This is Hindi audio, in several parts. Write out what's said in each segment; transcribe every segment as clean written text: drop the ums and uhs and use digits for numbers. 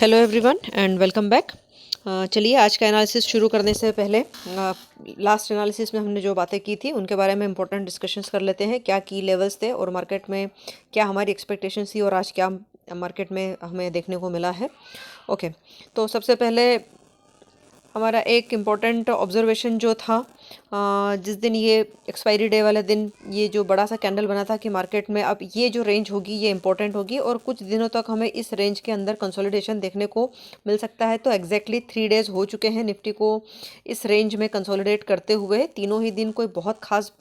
Hello everyone and welcome back. चलिए आज का एनालिसिस शुरू करने से पहले लास्ट एनालिसिस में हमने जो बातें की थी उनके बारे में इंपॉर्टेंट डिस्कशंस कर लेते हैं। क्या की लेवल्स थे और मार्केट में क्या हमारी एक्सपेक्टेशंस थी और आज क्या मार्केट में हमें देखने को मिला है। ओके, तो सबसे पहले हमारा एक इम्पॉर्टेंट ऑब्जर्वेशन जो था, जिस दिन ये एक्सपायरी डे वाले दिन ये जो बड़ा सा कैंडल बना था कि मार्केट में अब ये जो रेंज होगी ये इम्पोर्टेंट होगी और कुछ दिनों तक हमें इस रेंज के अंदर कंसोलिडेशन देखने को मिल सकता है। तो एग्जैक्टली 3 डेज हो चुके हैं निफ्टी को इस रेंज में कंसोलिडेट करते हुए। तीनों ही दिन कोई बहुत खास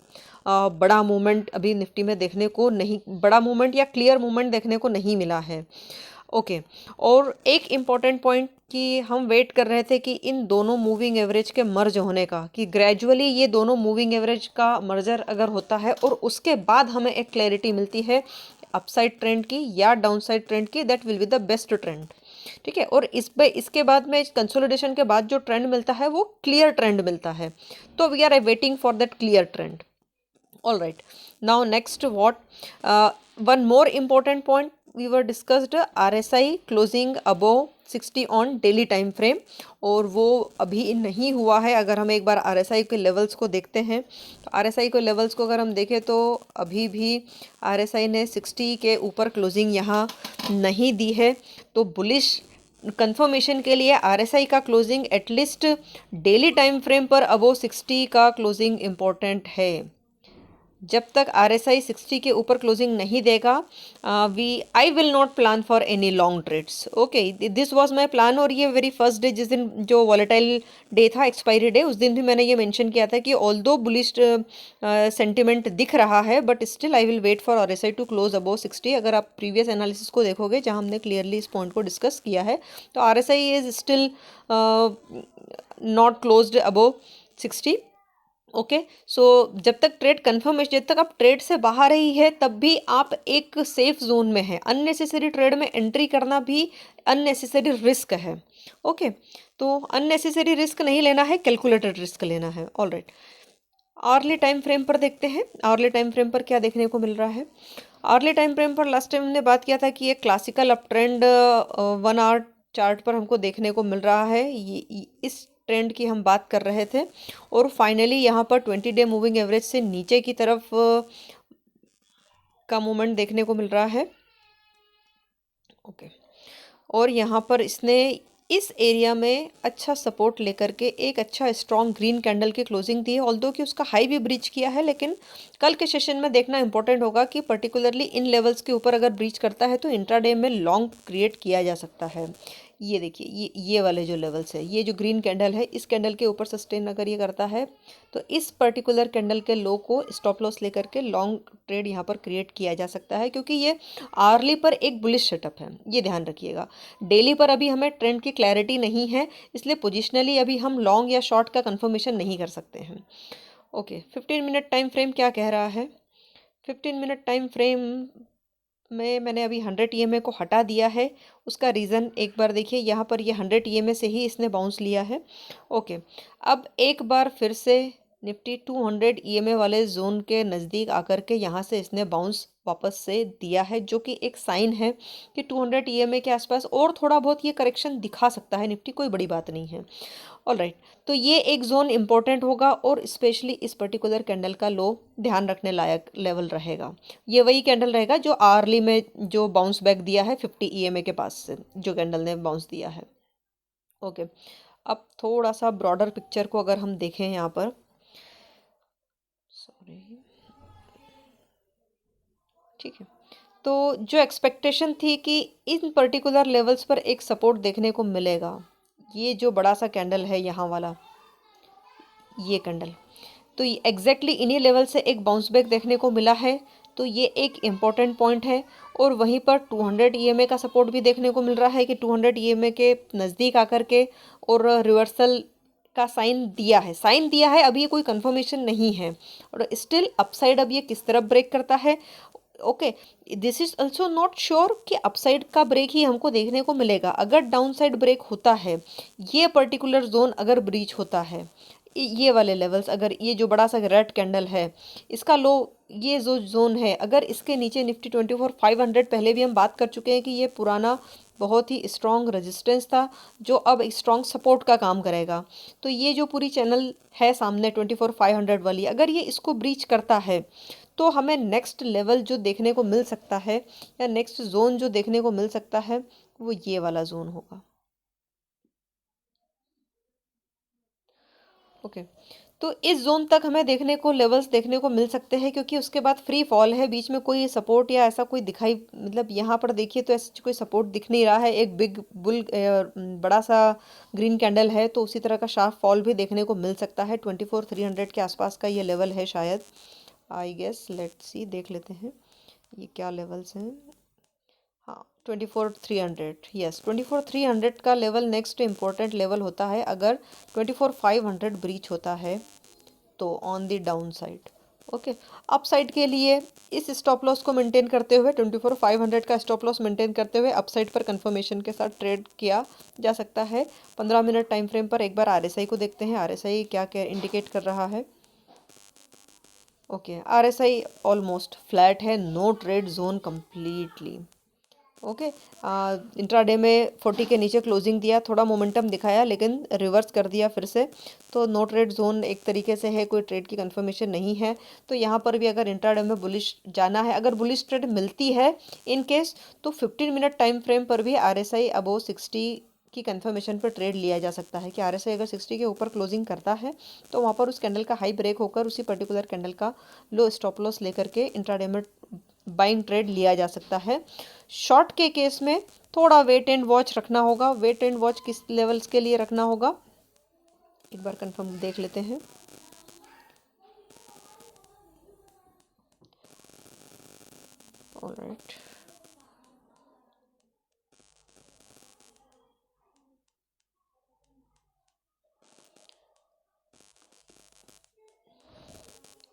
बड़ा मूवमेंट अभी निफ्टी में देखने को नहीं, बड़ा मूवमेंट या क्लियर मूवमेंट देखने को नहीं मिला है। ओके, और एक इम्पॉर्टेंट पॉइंट कि हम वेट कर रहे थे कि इन दोनों मूविंग एवरेज के मर्ज होने का, कि ग्रेजुअली ये दोनों मूविंग एवरेज का मर्जर अगर होता है और उसके बाद हमें एक क्लैरिटी मिलती है अपसाइड ट्रेंड की या डाउनसाइड ट्रेंड की, that will be the best trend. ठीक है, और इसके बाद में कंसोलिडेशन के बाद जो ट्रेंड मिलता है वो क्लियर ट्रेंड मिलता है। तो we are waiting for that clear trend. All right, now next what, one more important point we were discussed, RSI closing above 60 on daily time frame, और वो अभी नहीं हुआ है। अगर हम एक बार RSI के लेवल्स को देखते हैं तो RSI के लेवल्स को अगर हम देखें तो अभी भी RSI ने 60 के ऊपर क्लोजिंग यहाँ नहीं दी है। तो बुलिश कंफर्मेशन के लिए RSI का closing at least daily time frame पर अबोव 60 का क्लोजिंग इम्पोर्टेंट है। जब तक RSI 60 के ऊपर क्लोजिंग नहीं देगा, I will not plan for any long trades. Okay, this was my plan. और ये वेरी फर्स्ट डे जिस दिन जो वॉलेटाइल डे था, एक्सपायरी डे, उस दिन भी मैंने ये मेंशन किया था कि ऑल्दो बुलिश सेंटिमेंट दिख रहा है but still I will wait for RSI to close above 60। अगर आप प्रीवियस एनालिसिस को देखोगे जहां हमने क्लियरली इस पॉइंट को डिस्कस किया है, तो RSI is still not closed above 60। Okay, so जब तक ट्रेड कन्फर्मेशन, जब तक आप ट्रेड से बाहर ही है तब भी आप एक सेफ जोन में है। अननेसेसरी ट्रेड में एंट्री करना भी अननेसेसरी रिस्क है। ओके, तो अननेसेसरी रिस्क नहीं लेना है, कैलकुलेटेड रिस्क लेना है। ऑलराइट, आवर्ली टाइम फ्रेम पर देखते हैं। आवर्ली टाइम फ्रेम पर क्या देखने को मिल रहा है। आवर्ली टाइम फ्रेम पर लास्ट टाइम हमने बात किया था कि एक classical up trend 1 our chart पर हमको देखने को मिल रहा है। इस ट्रेंड की हम बात कर रहे थे और फाइनली यहाँ पर 20 डे मूविंग एवरेज से नीचे की तरफ का मूवमेंट देखने को मिल रहा है। ओके, और यहाँ पर इसने इस एरिया में अच्छा सपोर्ट लेकर के एक अच्छा स्ट्रॉन्ग ग्रीन कैंडल की क्लोजिंग दी है। ऑल्दो कि उसका हाई भी ब्रीच किया है, लेकिन कल के सेशन में देखना इंपॉर्टेंट होगा कि पर्टिकुलरली इन लेवल्स के ऊपर अगर ब्रीच करता है तो इंट्राडे में लॉन्ग क्रिएट किया जा सकता है। ये देखिए, ये वाले जो लेवल्स है, ये जो ग्रीन कैंडल है, इस कैंडल के ऊपर सस्टेन अगर ये करता है तो इस पर्टिकुलर कैंडल के लो को स्टॉप लॉस लेकर के लॉन्ग ट्रेड यहाँ पर क्रिएट किया जा सकता है, क्योंकि ये आर्ली पर एक बुलिश सेटअप है, ये ध्यान रखिएगा। डेली पर अभी हमें ट्रेंड की क्लैरिटी नहीं है, इसलिए पोजिशनली अभी हम लॉन्ग या शॉर्ट का कंफर्मेशन नहीं कर सकते हैं। ओके, 15 मिनट टाइम फ्रेम क्या कह रहा है। 15 मिनट टाइम फ्रेम में मैंने अभी 100 EMA को हटा दिया है। उसका रीज़न एक बार देखिए, यहाँ पर ये 100 EMA से ही इसने बाउंस लिया है। ओके, अब एक बार फिर से निफ्टी 200 EMA वाले जोन के नज़दीक आकर के यहाँ से इसने बाउंस वापस से दिया है, जो कि एक साइन है कि 200 EMA के आसपास और थोड़ा बहुत ये करेक्शन दिखा सकता है निफ्टी, कोई बड़ी बात नहीं है। ऑलराइट, तो ये एक जोन इंपॉर्टेंट होगा और स्पेशली इस पर्टिकुलर कैंडल का लो ध्यान रखने लायक लेवल रहेगा। ये वही कैंडल रहेगा जो आर्ली में जो बाउंस बैक दिया है 50 EMA के पास से, जो कैंडल ने बाउंस दिया है। ओके, अब थोड़ा सा ब्रॉडर पिक्चर को अगर हम देखें यहाँ पर, सॉरी, ठीक है, तो जो एक्सपेक्टेशन थी कि इन पर्टिकुलर लेवल्स पर एक सपोर्ट देखने को मिलेगा, ये जो बड़ा सा कैंडल है यहाँ वाला, ये कैंडल, तो ये एग्जैक्टली इन्हीं लेवल से एक बाउंस बैक देखने को मिला है। तो ये एक इम्पॉर्टेंट पॉइंट है। और वहीं पर 200 EMA का सपोर्ट भी देखने को मिल रहा है कि 200 EMA के नज़दीक आकर के और रिवर्सल का साइन दिया है। अभी ये कोई कंफर्मेशन नहीं है और स्टिल अपसाइड अब ये किस तरफ ब्रेक करता है। Okay, this is also not sure कि अपसाइड का ब्रेक ही हमको देखने को मिलेगा। अगर डाउन साइड ब्रेक होता है, ये पर्टिकुलर जोन अगर ब्रीच होता है, ये वाले लेवल्स, अगर ये जो बड़ा सा रेड कैंडल है इसका लो, ये जो जोन है, अगर इसके नीचे निफ्टी 24/500, पहले भी हम बात कर चुके हैं कि ये पुराना बहुत ही स्ट्रॉन्ग रेजिस्टेंस था जो अब स्ट्रॉन्ग सपोर्ट का काम करेगा। तो ये जो पूरी चैनल है सामने 24,500 वाली, अगर ये इसको ब्रीच करता है तो हमें नेक्स्ट लेवल जो देखने को मिल सकता है या नेक्स्ट जोन जो देखने को मिल सकता है वो ये वाला जोन होगा। ओके, तो इस जोन तक हमें देखने को लेवल्स देखने को मिल सकते हैं क्योंकि उसके बाद फ्री फॉल है, बीच में कोई सपोर्ट या ऐसा कोई दिखाई, मतलब यहाँ पर देखिए तो ऐसा कोई सपोर्ट दिख नहीं रहा है। एक बिग बुल बड़ा सा ग्रीन कैंडल है, तो उसी तरह का शार्प फॉल भी देखने को मिल सकता है। 24,300 के आसपास का ये लेवल है शायद, आई गेस। लेट्स सी, देख लेते हैं ये क्या लेवल्स हैं। हाँ, 24,300, यस, 24,300 का लेवल नेक्स्ट इम्पोर्टेंट लेवल होता है अगर 24,500 ब्रीच होता है तो on the down side. Okay, up side के लिए इस स्टॉप लॉस को मेंटेन करते हुए 24,500 का स्टॉप लॉस मेंटेन करते हुए अप साइड पर कंफर्मेशन के साथ ट्रेड किया जा सकता है। 15 मिनट टाइम फ्रेम पर एक बार आरएसआई को देखते हैं, आरएसआई क्या क्या इंडिकेट कर रहा है। ओके, आरएसआई ऑलमोस्ट फ्लैट है, no trade zone completely. Okay, intraday में 40 के नीचे क्लोजिंग दिया, थोड़ा मोमेंटम दिखाया लेकिन रिवर्स कर दिया फिर से। तो नो ट्रेड जोन एक तरीके से है, कोई ट्रेड की कंफर्मेशन नहीं है। तो यहाँ पर भी अगर इंट्राडे में बुलिश जाना है, अगर बुलिश ट्रेड मिलती है इन केस, तो 15 मिनट टाइम फ्रेम पर भी आरएसआई अबोव 60 की कंफर्मेशन पर ट्रेड लिया जा सकता है कि आरएसआई अगर 60 के ऊपर क्लोजिंग करता है तो वहाँ पर उस कैंडल का हाई ब्रेक होकर उसी पर्टिकुलर कैंडल का लो स्टॉप लॉस लेकर के इंट्राडे में बाइंग ट्रेड लिया जा सकता है। शॉर्ट के केस में थोड़ा वेट एंड वॉच रखना होगा। वेट एंड वॉच किस लेवल्स के लिए रखना होगा एक बार कंफर्म देख लेते हैं। ऑलराइट,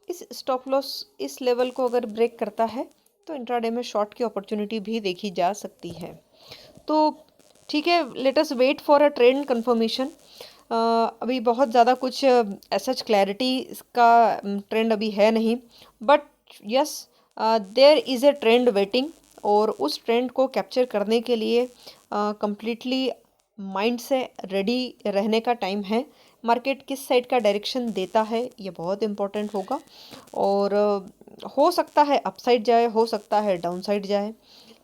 इस स्टॉप लॉस इस लेवल को अगर ब्रेक करता है तो इंट्राडे में शॉर्ट की अपॉर्चुनिटी भी देखी जा सकती है। तो ठीक है, let us wait for a trend confirmation. अभी बहुत ज़्यादा कुछ एसच क्लैरिटी का ट्रेंड अभी है नहीं, but yes there is a trend waiting, और उस ट्रेंड को कैप्चर करने के लिए कंप्लीटली माइंड से रेडी रहने का टाइम है। मार्केट किस साइड का डायरेक्शन देता है ये बहुत इम्पोर्टेंट होगा, और हो सकता है अपसाइड जाए, हो सकता है डाउन साइड जाए,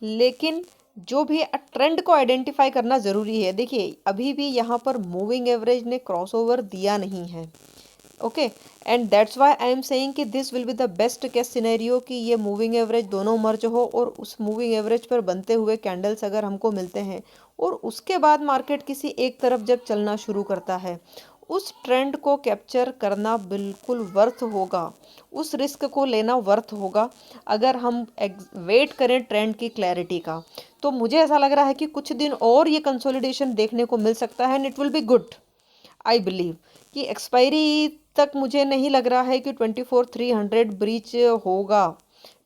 लेकिन जो भी ट्रेंड को आइडेंटिफाई करना ज़रूरी है। देखिए अभी भी यहाँ पर मूविंग एवरेज ने क्रॉसओवर दिया नहीं है। Okay, and that's why I am saying कि this will be the best case scenario कि ये मूविंग एवरेज दोनों मर्ज हो और उस मूविंग एवरेज पर बनते हुए कैंडल्स अगर हमको मिलते हैं और उसके बाद मार्केट किसी एक तरफ जब चलना शुरू करता है, उस ट्रेंड को कैप्चर करना बिल्कुल वर्थ होगा, उस रिस्क को लेना वर्थ होगा अगर हम वेट करें ट्रेंड की क्लैरिटी का। तो मुझे ऐसा लग रहा है कि कुछ दिन और ये कंसोलिडेशन देखने को मिल सकता है and it will be good. I believe कि एक्सपायरी तक मुझे नहीं लग रहा है कि 24,300 ब्रीच होगा।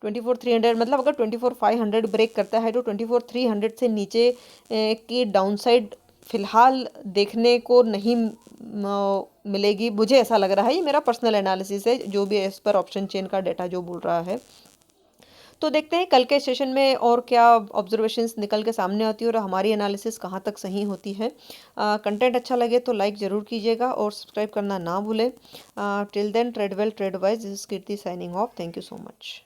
24,300 मतलब अगर 24,500 ब्रेक करता है तो 24,300 से नीचे की डाउनसाइड फिलहाल देखने को नहीं मिलेगी, मुझे ऐसा लग रहा है। ये मेरा पर्सनल एनालिसिस है, जो भी एज पर ऑप्शन चेन का डेटा जो बोल रहा है। तो देखते हैं कल के सेशन में और क्या ऑब्जर्वेशंस निकल के सामने आती है और हमारी एनालिसिस कहाँ तक सही होती है। कंटेंट अच्छा लगे तो लाइक ज़रूर कीजिएगा और सब्सक्राइब करना ना भूलें। Till then, trade well, trade wise, this is Kirti signing off. Thank you so much.